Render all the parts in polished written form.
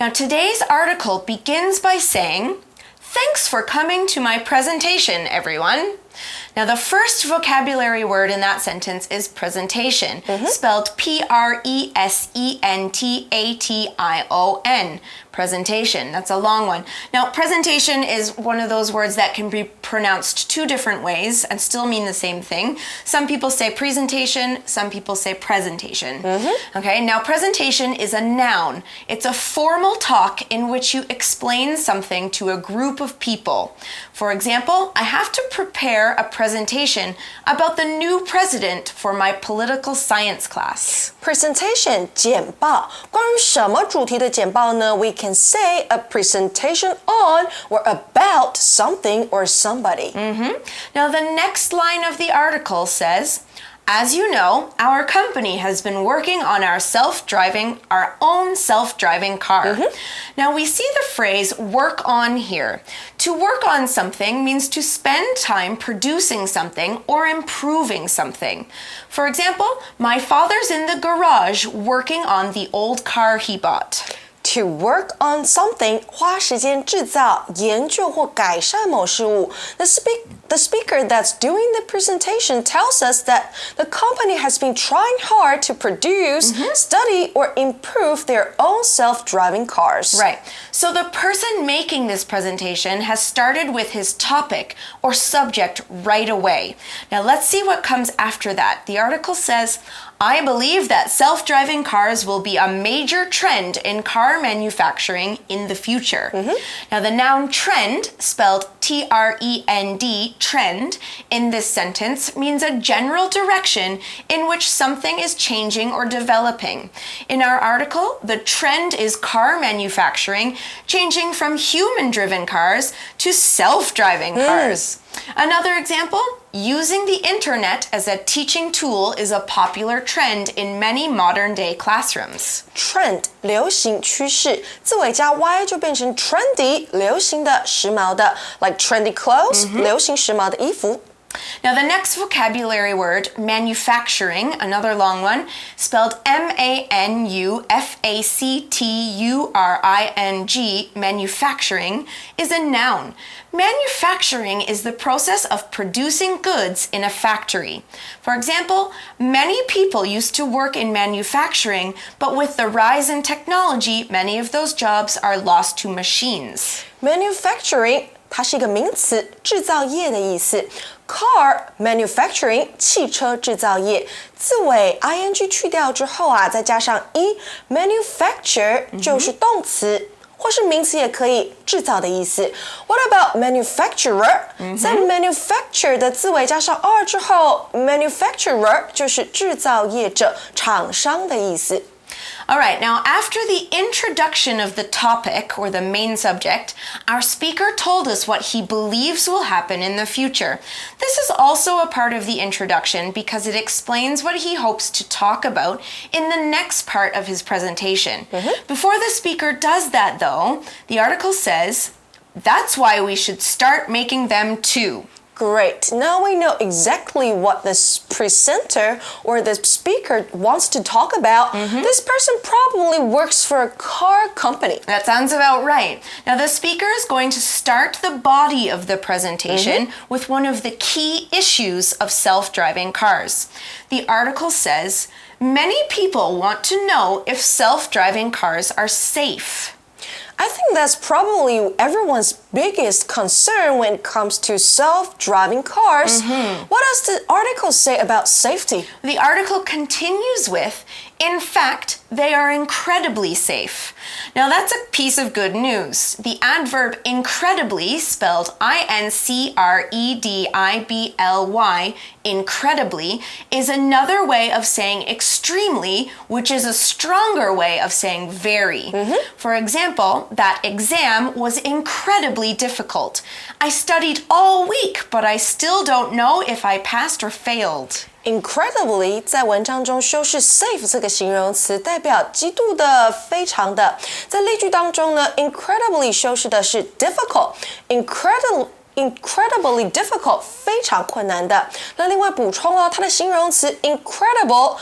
Now, today's article begins by saying, "Thanks for coming to my presentation, everyone." Now, the first vocabulary word in that sentence is presentation, spelled Presentation. Presentation. That's a long one. Now, presentation is one of those words that can be pronounced two different ways and still mean the same thing. Some people say presentation, some people say presentation. Okay, now presentation is a noun. It's a formal talk in which you explain something to a group of people. For example, I have to prepare a presentation about the new president for my political science class. Presentation 简报，关于什么主题的简报呢？ We can say a presentation on or about something or somebody. Now the next line of the article says, "As you know, our company has been working on our own self-driving car." Now we see the phrase work on here. To work on something means to spend time producing something or improving something. For example, my father's in the garage working on the old car he bought. To work on something, 花时间制造、研究或改善某事物。The speaker that's doing the presentation tells us that the company has been trying hard to produce, study, or improve their own self-driving cars. Right. So the person making this presentation has started with his topic or subject right away. Now let's see what comes after that. The article says, "I believe that self-driving cars will be a major trend in car manufacturing in the future." Now the noun trend, spelled T-R-E-N-D, trend, in this sentence means a general direction in which something is changing or developing. In our article, the trend is car manufacturing changing from human-driven cars to self-driving cars. Another example, using the internet as a teaching tool is a popular trend in many modern-day classrooms. Trend 流行趋势，字尾加 y 就变成 trendy 流行的、时髦的 ，like trendy clothes 流行时髦的衣服。Now the next vocabulary word, manufacturing, another long one, spelled M-A-N-U-F-A-C-T-U-R-I-N-G, manufacturing, is a noun. Manufacturing is the process of producing goods in a factory. For example, many people used to work in manufacturing, but with the rise in technology, many of those jobs are lost to machines. Manufacturing 它是一个名词，制造业的意思。Car manufacturing 汽车制造业，字尾 ing 去掉之后啊，再加上 manufacture 就是动词。或是名词也可以，制造的意思。What about manufacturer？在 manufacture 的字尾加上 r 之后 ，manufacturer 就是制造业者、厂商的意思。All right, now after the introduction of the topic or the main subject, our speaker told us what he believes will happen in the future. This is also a part of the introduction because it explains what he hopes to talk about in the next part of his presentation. Before the speaker does that, though, the article says, "That's why we should start making them too." Great. Now we know exactly what the presenter or the speaker wants to talk about. This person probably works for a car company. That sounds about right. Now the speaker is going to start the body of the presentation with one of the key issues of self-driving cars. The article says, "Many people want to know if self-driving cars are safe." I think that's probably everyone's biggest concern when it comes to self-driving cars. What does the article say about safety? The article continues with, "In fact, they are incredibly safe." Now that's a piece of good news. The adverb incredibly, spelled I-N-C-R-E-D-I-B-L-Y, incredibly, is another way of saying extremely, which is a stronger way of saying very. For example, that exam was incredibly difficult. I studied all week, but I still don't know if I passed or failed. Incredibly 在文章中修饰 safe 这个形容词，代表极度的、非常的。在例句当中呢 ，incredibly 修饰的是 difficult， incredibly difficult 非常困难的。那另外补充了它的形容词 incredible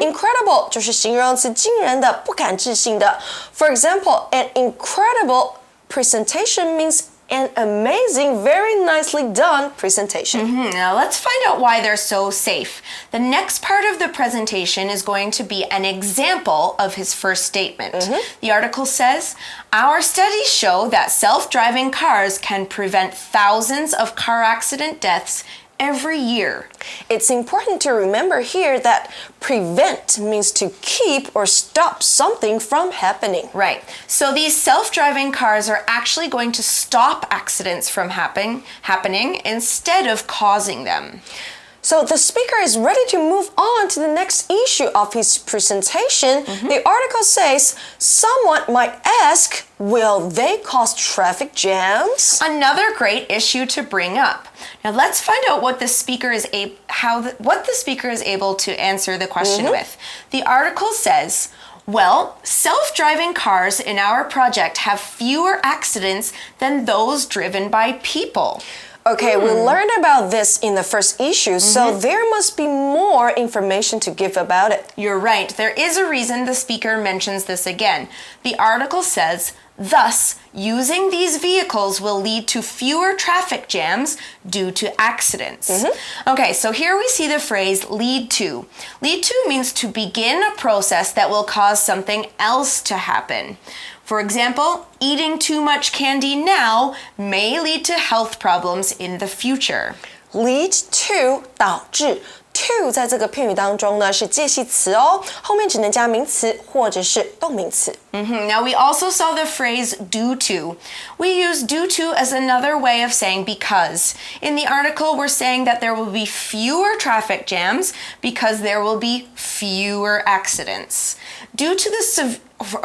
incredible 就是形容词惊人的不敢置信的。For example, an incredible presentation means an amazing, very nicely done presentation. Now let's find out why they're so safe. The next part of the presentation is going to be an example of his first statement. The article says, our studies show that self-driving cars can prevent thousands of car accident deaths every year. It's important to remember here that prevent means to keep or stop something from happening. Right. So these self-driving cars are actually going to stop accidents from happening instead of causing them. So the speaker is ready to move on to the next issue of his presentation. The article says, someone might ask, will they cause traffic jams? Another great issue to bring up. Now let's find out what the speaker is able to answer the question with. The article says, well, self-driving cars in our project have fewer accidents than those driven by people. Okay, we learned about this in the first issue, so there must be more information to give about it. You're right. There is a reason the speaker mentions this again. The article says, thus, using these vehicles will lead to fewer traffic jams due to accidents. Okay, so here we see the phrase lead to. Lead to means to begin a process that will cause something else to happen. For example, eating too much candy now may lead to health problems in the future. Lead to 导致 to 在这个片语当中呢是介系词哦，后面只能加名词或者是动名词。Now we also saw the phrase due to. We use due to as another way of saying because. In the article, we're saying that there will be fewer traffic jams because there will be fewer accidents.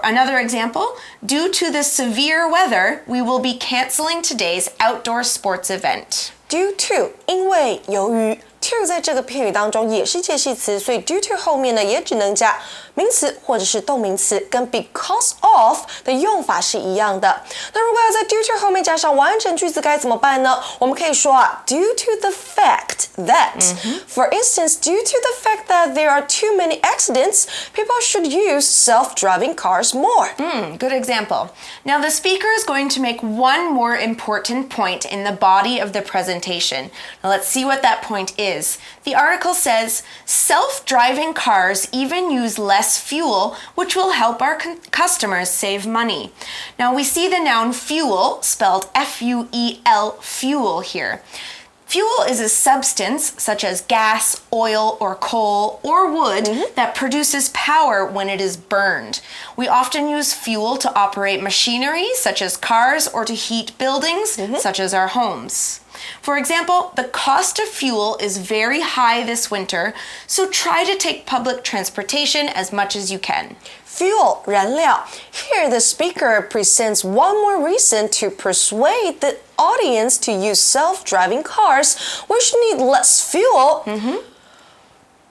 Another example, due to the severe weather, we will be canceling today's outdoor sports event. Due to 因为由于 to 在这个片语当中也是介系词，所以 due to 后面呢也只能加名词或者是动名词，跟 because of 的用法是一样的。那如果要在 due to 后面加上完整句子该怎么办呢？我们可以说啊 due to the fact that, for instance, due to the fact that there are too many accidents, people should use self-driving cars more. Good example. Now the speaker is going to make one more important point in the body of the presentation. Now let's see what that point is. The article says, self-driving cars even use less fuel, which will help our customers save money. Now we see the noun fuel, spelled F-U-E-L, fuel here. Fuel is a substance, such as gas, oil, or coal, or wood, that produces power when it is burned. We often use fuel to operate machinery, such as cars, or to heat buildings, such as our homes. For example, the cost of fuel is very high this winter, so try to take public transportation as much as you can. Fuel, 燃料. Here the speaker presents one more reason to persuade the audience to use self-driving cars, which need less fuel.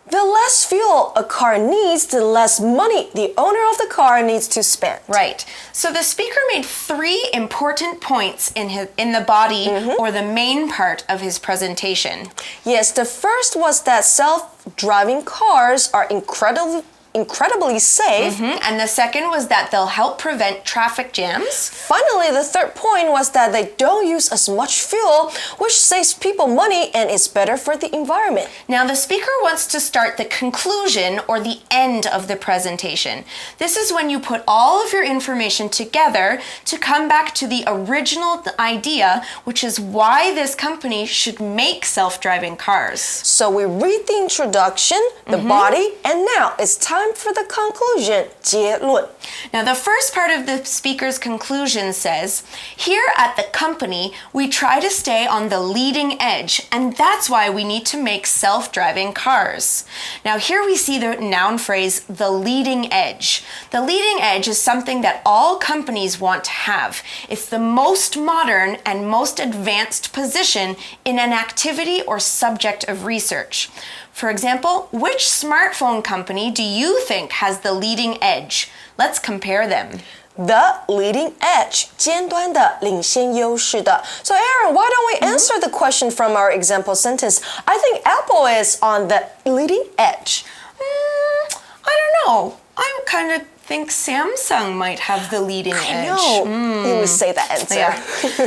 The less fuel a car needs, the less money the owner of the car needs to spend. Right. So the speaker made three important points in the body or the main part of his presentation. Yes, the first was that self-driving cars are incredibly safe. And the second was that they'll help prevent traffic jams. Finally, the third point was that they don't use as much fuel, which saves people money and is better for the environment. Now, the speaker wants to start the conclusion or the end of the presentation. This is when you put all of your information together to come back to the original idea, which is why this company should make self-driving cars. So we read the introduction, the body, and now it's time for the conclusion, 结论. Now, the first part of the speaker's conclusion says, here at the company, we try to stay on the leading edge, and that's why we need to make self-driving cars. Now, here we see the noun phrase, the leading edge. The leading edge is something that all companies want to have. It's the most modern and most advanced position in an activity or subject of research. For example, which smartphone company do you think has the leading edge? Let's compare them. The leading edge, 尖端的、领先优势的。So Aaron, why don't we answer the question from our example sentence? I think Apple is on the leading edge. I don't know. I kind of think Samsung might have the leading edge. I know. You would say that answer. Yeah.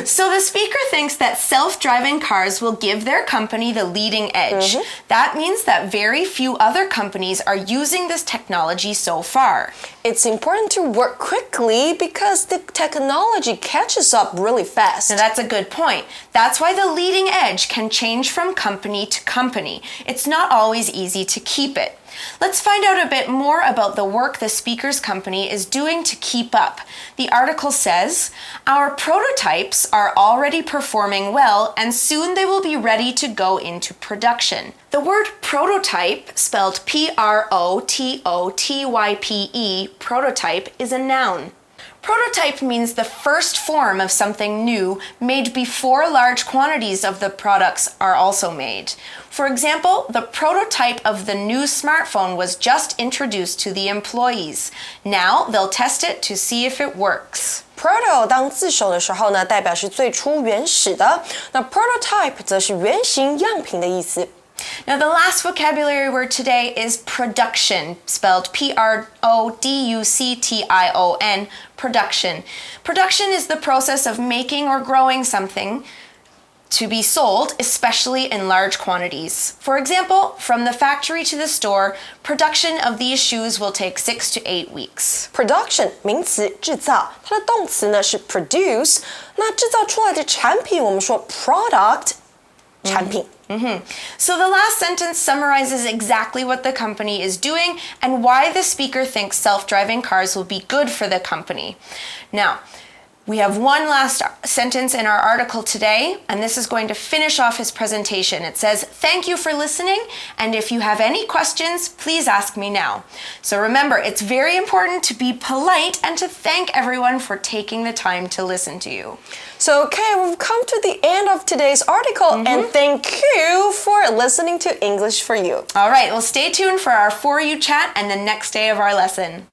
So the speaker thinks that self-driving cars will give their company the leading edge. That means that very few other companies are using this technology so far. It's important to work quickly because the technology catches up really fast. Now that's a good point. That's why the leading edge can change from company to company. It's not always easy to keep it. Let's find out a bit more about the work the speaker's company is doing to keep up. The article says, our prototypes are already performing well and soon they will be ready to go into production. The word prototype, spelled P-R-O-T-O-T-Y-P-E, prototype, is a noun. Prototype means the first form of something new made before large quantities of the products are also made. For example, the prototype of the new smartphone was just introduced to the employees. Now they'll test it to see if it works. Proto 当字首的时候呢，代表是最初原始的。那 prototype 则是原型样品的意思。Now, the last vocabulary word today is production, spelled P-R-O-D-U-C-T-I-O-N, production. Production is the process of making or growing something to be sold, especially in large quantities. For example, from the factory to the store, production of these shoes will take 6 to 8 weeks. Production 名词制造，它的动词呢是 produce。那制造出来的产品，我们说 product 产品。So the last sentence summarizes exactly what the company is doing and why the speaker thinks self-driving cars will be good for the company. Now, we have one last sentence in our article today, and this is going to finish off his presentation. It says, thank you for listening, and if you have any questions, please ask me now. So remember, it's very important to be polite and to thank everyone for taking the time to listen to you. So, okay, we've come to the end of today's article, and thank you for listening to English for You. All right, well, stay tuned for our For You chat and the next day of our lesson.